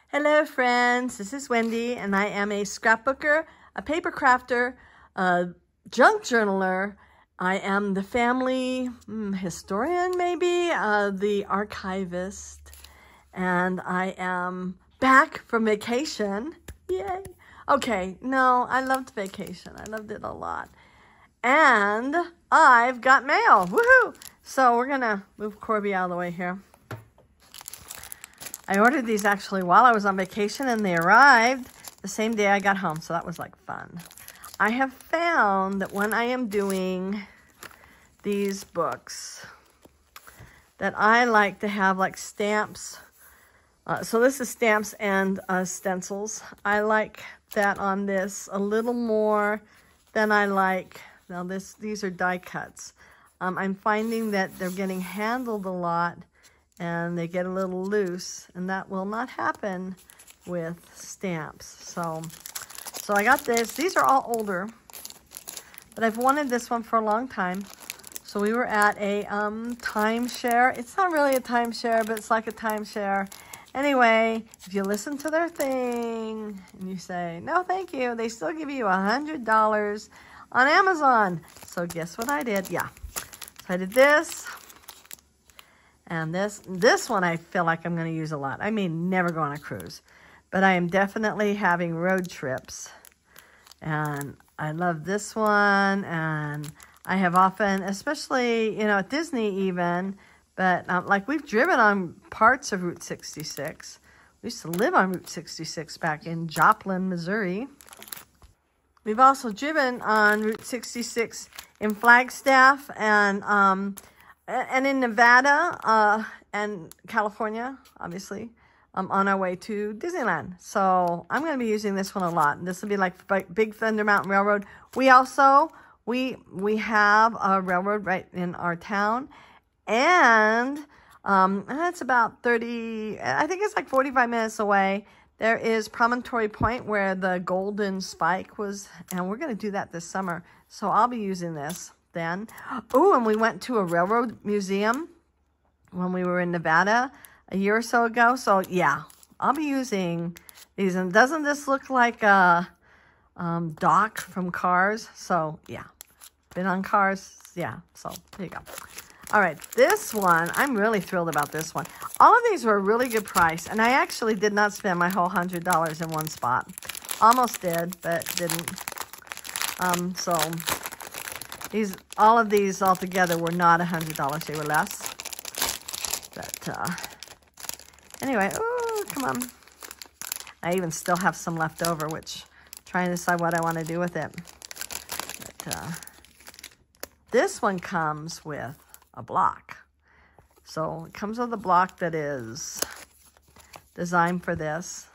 Hello friends, this is Wendy and I am a scrapbooker, a paper crafter, a junk journaler. I am the family historian maybe, the archivist, and I am back from vacation. Yay! Okay, no, I loved vacation. I loved it a lot. And I've got mail, woohoo! So we're gonna move Corby out of the way here. I ordered these actually while I was on vacation and they arrived the same day I got home. So that was like fun. I have found that when I am doing these books that I like to have like stamps. So this is stamps and stencils. I like that on this a little more than I like. Now these are die cuts. I'm finding that they're getting handled a lot and they get a little loose, and that will not happen with stamps. So I got this. These are all older, but I've wanted this one for a long time. So we were at a timeshare. It's not really a timeshare, but it's like a timeshare. Anyway, if you listen to their thing and you say, no, thank you, they still give you $100 on Amazon. So guess what I did? Yeah, so I did this. And this one I feel like I'm going to use a lot. I may never go on a cruise, but I am definitely having road trips. And I love this one. And I have often, especially, at Disney even, but like we've driven on parts of Route 66. We used to live on Route 66 back in Joplin, Missouri. We've also driven on Route 66 in Flagstaff and in Nevada and California, obviously, on our way to Disneyland. So I'm going to be using this one a lot. This will be like Big Thunder Mountain Railroad. We also, we have a railroad right in our town. And it's about 30, I think it's like 45 minutes away. There is Promontory Point where the Golden Spike was, and we're going to do that this summer. So I'll be using this then. Oh, and we went to a railroad museum when we were in Nevada a year or so ago. So yeah, I'll be using these. And doesn't this look like a dock from Cars? So yeah, been on Cars. Yeah, so there you go. All right, this one, I'm really thrilled about this one. All of these were a really good price, and I actually did not spend my whole $100 in one spot. Almost did, but didn't. So all of these all together were not $100. They were less. But anyway, oh, come on. I even still have some left over, which I'm trying to decide what I want to do with it. But this one comes with a block. So it comes with a block that is designed for this.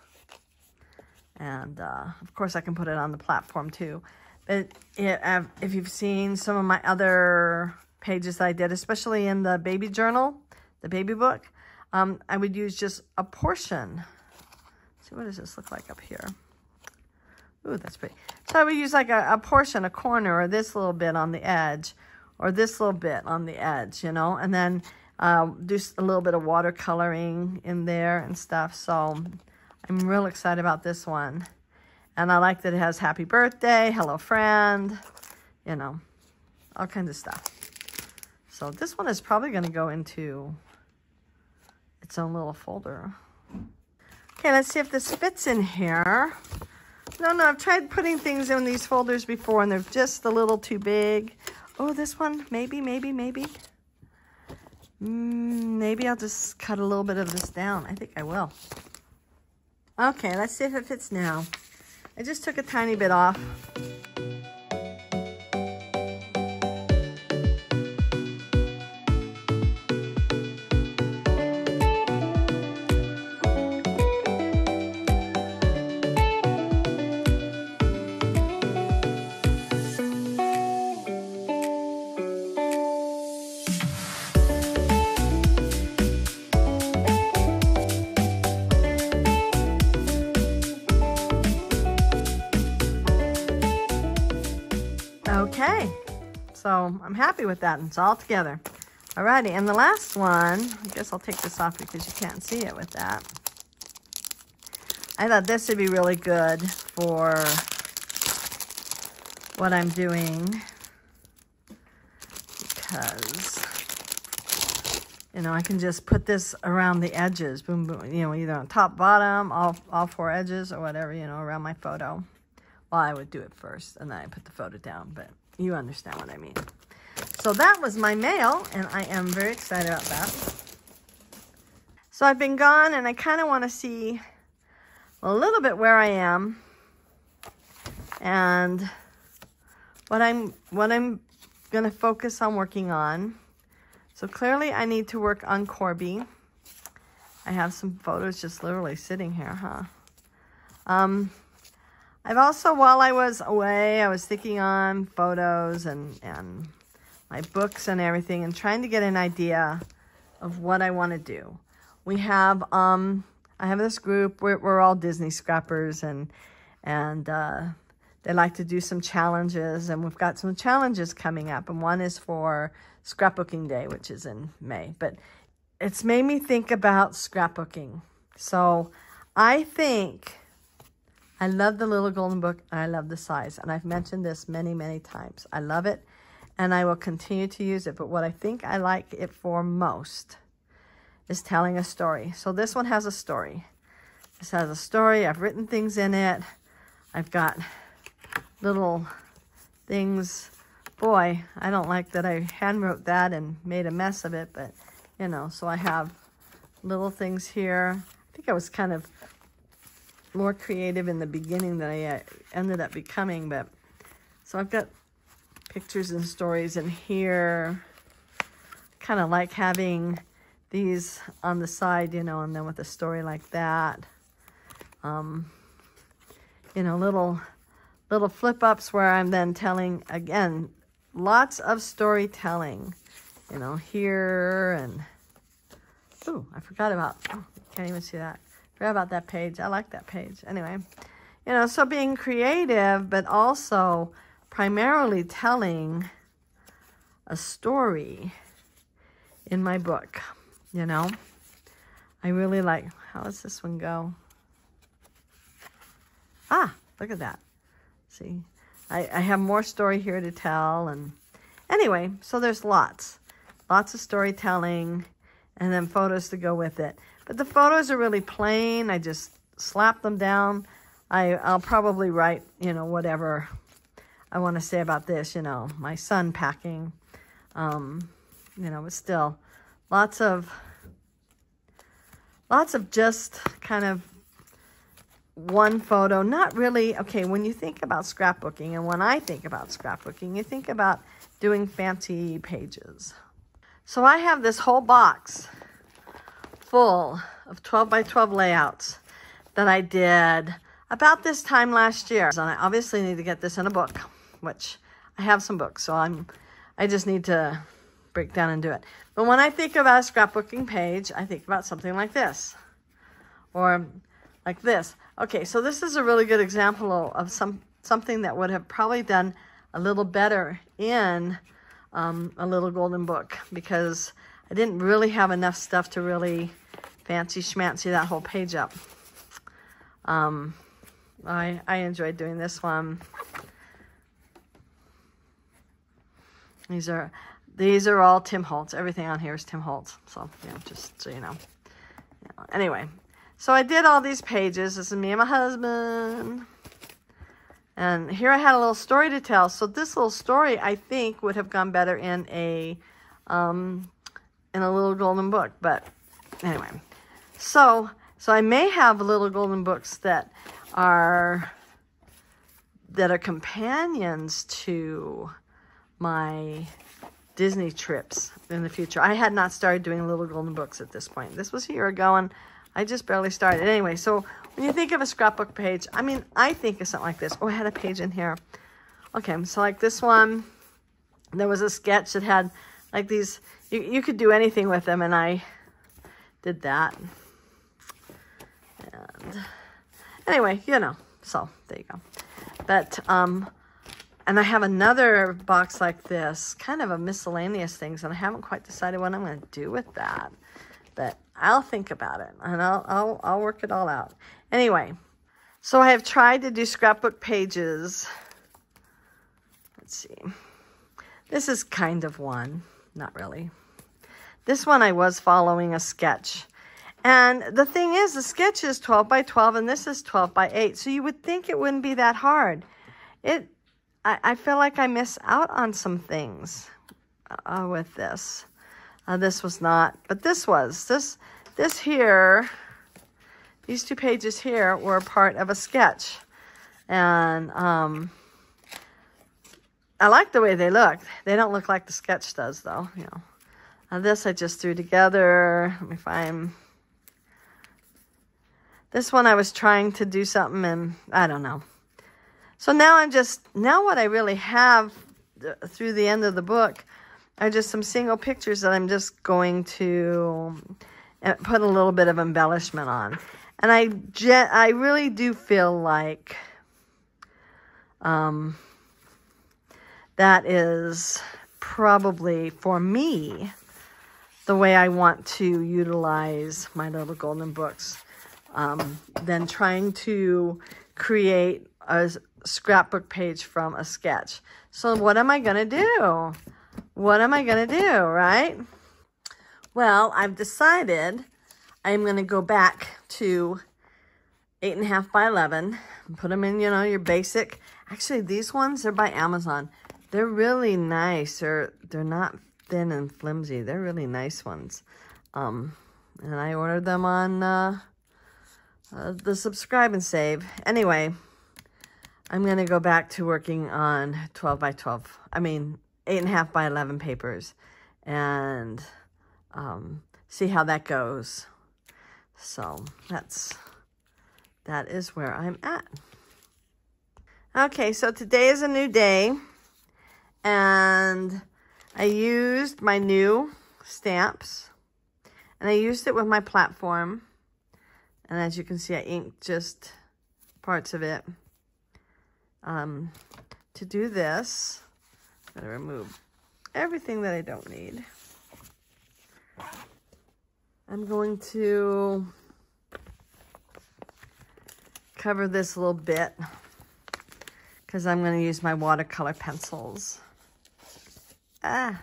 And of course I can put it on the platform too. But if you've seen some of my other pages I did, especially in the baby journal, the baby book, I would use just a portion. Let's see, what does this look like up here? Ooh, that's pretty. So I would use like a portion, a corner, or this little bit on the edge, or this little bit on the edge, and then do a little bit of watercoloring in there and stuff. So I'm real excited about this one. And I like that it has happy birthday, hello friend, all kinds of stuff. So this one is probably going to go into its own little folder. Okay, let's see if this fits in here. No, I've tried putting things in these folders before and they're just a little too big. Oh, this one, maybe. Maybe I'll just cut a little bit of this down. I think I will. Okay, let's see if it fits now. I just took a tiny bit off. Okay, so I'm happy with that. It's all together. Alrighty, and the last one, I guess I'll take this off because you can't see it with that. I thought this would be really good for what I'm doing because, you know, I can just put this around the edges, boom, boom, you know, either on top, bottom, all four edges or whatever, you know, around my photo. Well, I would do it first and then I put the photo down, but you understand what I mean. So that was my mail, and I am very excited about that. So I've been gone, and I kind of want to see a little bit where I am and what I'm going to focus on working on. So clearly I need to work on Corby. I have some photos just literally sitting here, huh? I've also, while I was away, I was thinking on photos and my books and everything and trying to get an idea of what I want to do. We have, I have this group, we're all Disney scrappers and they like to do some challenges, and we've got some challenges coming up, and one is for Scrapbooking Day, which is in May, but it's made me think about scrapbooking. So I think I love the little golden book, and I love the size, and I've mentioned this many, many times. I love it, and I will continue to use it, but what I think I like it for most is telling a story. So this one has a story. This has a story. I've written things in it. I've got little things. Boy, I don't like that I handwrote that and made a mess of it, but, you know, so I have little things here. I think I was kind of more creative in the beginning than I ended up becoming, but so I've got pictures and stories in here. Kind of like having these on the side, you know, and then with a story like that. You know, little flip-ups where I'm then telling, again, lots of storytelling, you know, here and, ooh, I forgot about, oh, can't even see that. Forgot about that page. I like that page. Anyway, you know, so being creative, but also primarily telling a story in my book, you know. I really like, how does this one go? Ah, look at that. See, I have more story here to tell. And anyway, so there's lots of storytelling and then photos to go with it. But the photos are really plain. I just slap them down. I'll probably write, you know, whatever I want to say about this, you know, my son packing, you know, but still lots of just kind of one photo, not really. Okay, when you think about scrapbooking, and when I think about scrapbooking, you think about doing fancy pages. So I have this whole box full of 12 by 12 layouts that I did about this time last year. And I obviously need to get this in a book, which I have some books, so I just need to break down and do it. But when I think about a scrapbooking page, I think about something like this, or like this. Okay, so this is a really good example of something that would have probably done a little better in a little golden book, because I didn't really have enough stuff to really fancy schmancy that whole page up. I enjoyed doing this one. These are all Tim Holtz. Everything on here is Tim Holtz. So, yeah, just so you know. Anyway, so I did all these pages. This is me and my husband. And here I had a little story to tell. So this little story, I think, would have gone better in a little golden book. But anyway, so I may have little golden books that are companions to my Disney trips in the future. I had not started doing little golden books at this point. This was a year ago, and I just barely started. Anyway, so when you think of a scrapbook page, I mean, I think of something like this. Oh, I had a page in here. Okay, so like this one, there was a sketch that had like these, you could do anything with them, and I did that. And anyway, you know, so there you go. But, and I have another box like this, kind of a miscellaneous things, and I haven't quite decided what I'm going to do with that. But I'll think about it, and I'll work it all out. Anyway, So I have tried to do scrapbook pages. Let's see. This is kind of one. Not really. This one I was following a sketch. And the thing is, the sketch is 12 by 12 and this is 12 by 8. So you would think it wouldn't be that hard. I feel like I miss out on some things with this. This was not, but this was. This here, these 2 pages here were part of a sketch. And I like the way they look. They don't look like the sketch does, though. You know, this I just threw together. Let me find. This one I was trying to do something, and I don't know. So now now what I really have through the end of the book are just some single pictures that I'm just going to put a little bit of embellishment on. And I really do feel like that is probably, for me, the way I want to utilize my little golden books. Than trying to create a scrapbook page from a sketch. So what am I going to do? What am I going to do, right? Well, I've decided I'm going to go back to 8.5 by 11 and put them in, you know, your basic. Actually, these ones are by Amazon. They're really nice. They're not thin and flimsy. They're really nice ones. And I ordered them on the subscribe and save. Anyway, I'm going to go back to working on 12 by 12. I mean, 8.5 by 11 papers. And see how that goes. So that is where I'm at. Okay, so today is a new day. And I used my new stamps. And I used it with my platform. And as you can see, I inked just parts of it. To do this, I'm going to remove everything that I don't need. I'm going to cover this a little bit because I'm going to use my watercolor pencils. Gotta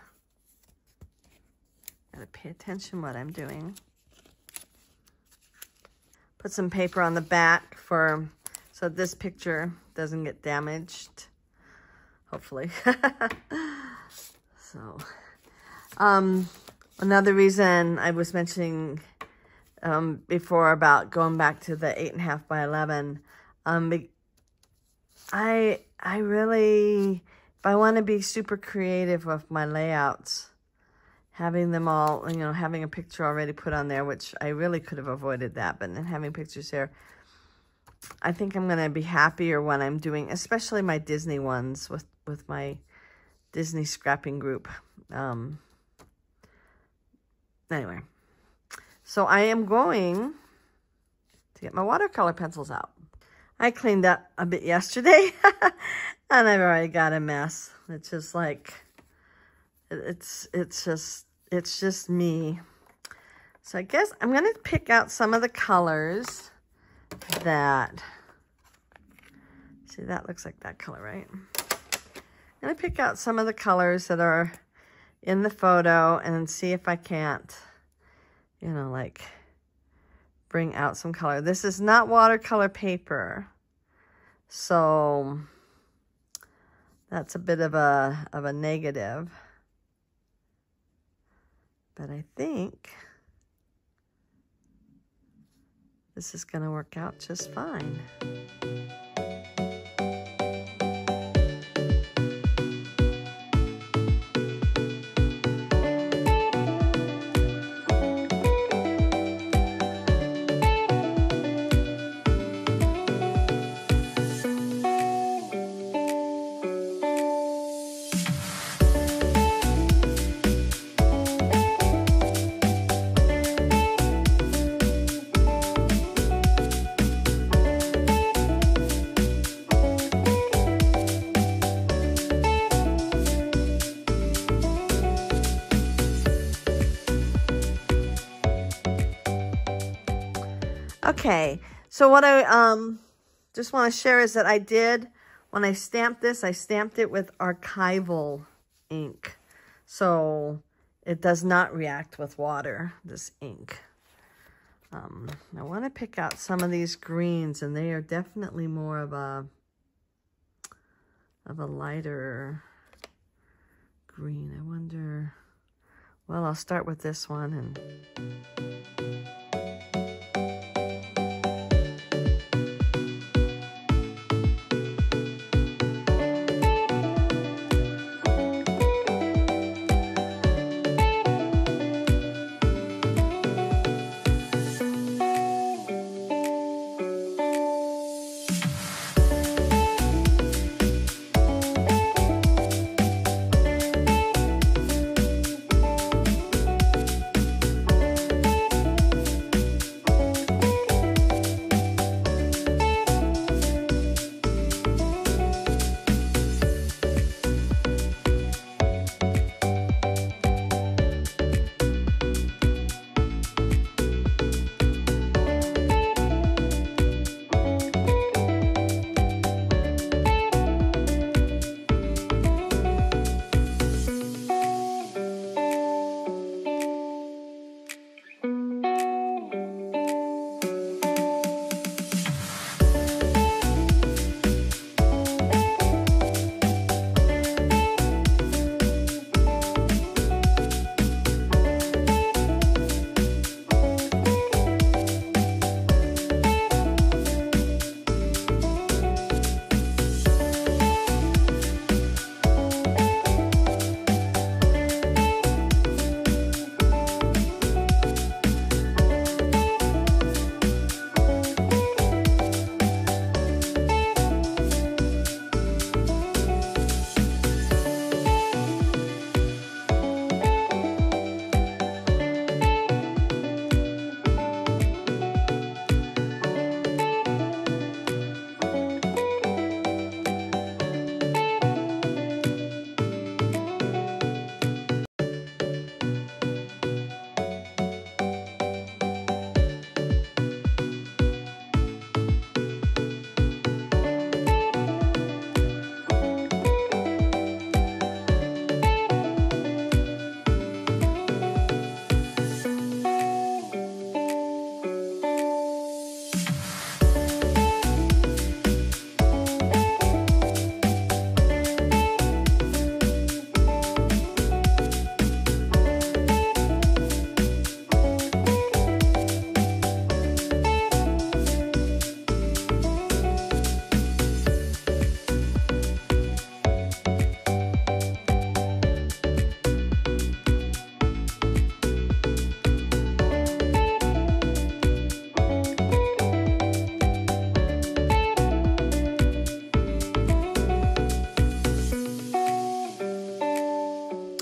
pay attention what I'm doing. Put some paper on the back so this picture doesn't get damaged, hopefully. So, another reason I was mentioning before about going back to the 8.5 by 11, I really, if I want to be super creative with my layouts, having them all, you know, having a picture already put on there, which I really could have avoided that, but then having pictures here, I think I'm going to be happier when I'm doing, especially my Disney ones with my Disney scrapping group. Anyway, so I am going to get my watercolor pencils out. I cleaned up a bit yesterday, and I've already got a mess. It's just like, it's just me. So I guess I'm going to pick out some of the colors that, see, that looks like that color, right? I'm going to pick out some of the colors that are in the photo and see if I can't, you know, like bring out some color. This is not watercolor paper, so that's a bit of a negative. But I think this is going to work out just fine. Okay, so what I just want to share is that I did, when I stamped this, I stamped it with archival ink. So it does not react with water, this ink. I want to pick out some of these greens, and they are definitely more of a lighter green. I wonder, well, I'll start with this one and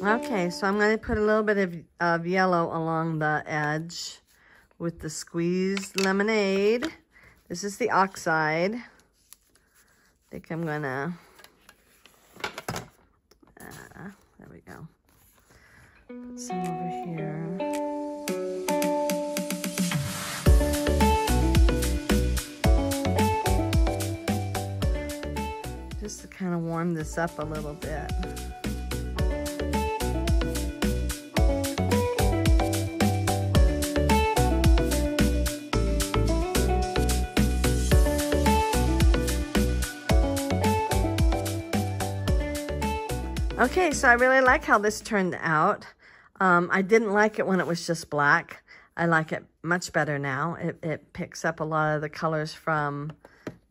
okay, so I'm going to put a little bit of yellow along the edge with the squeezed lemonade. This is the oxide. I think I'm going to, there we go. Put some over here. Just to kind of warm this up a little bit. Okay, so I really like how this turned out. I didn't like it when it was just black. I like it much better now. It picks up a lot of the colors from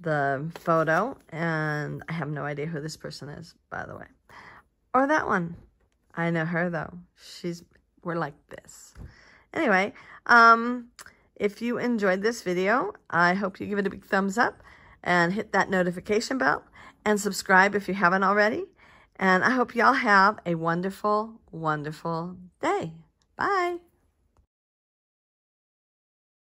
the photo, and I have no idea who this person is, by the way. Or that one. I know her, though. We're like this. Anyway, if you enjoyed this video, I hope you give it a big thumbs up and hit that notification bell and subscribe if you haven't already. And I hope y'all have a wonderful, wonderful day. Bye.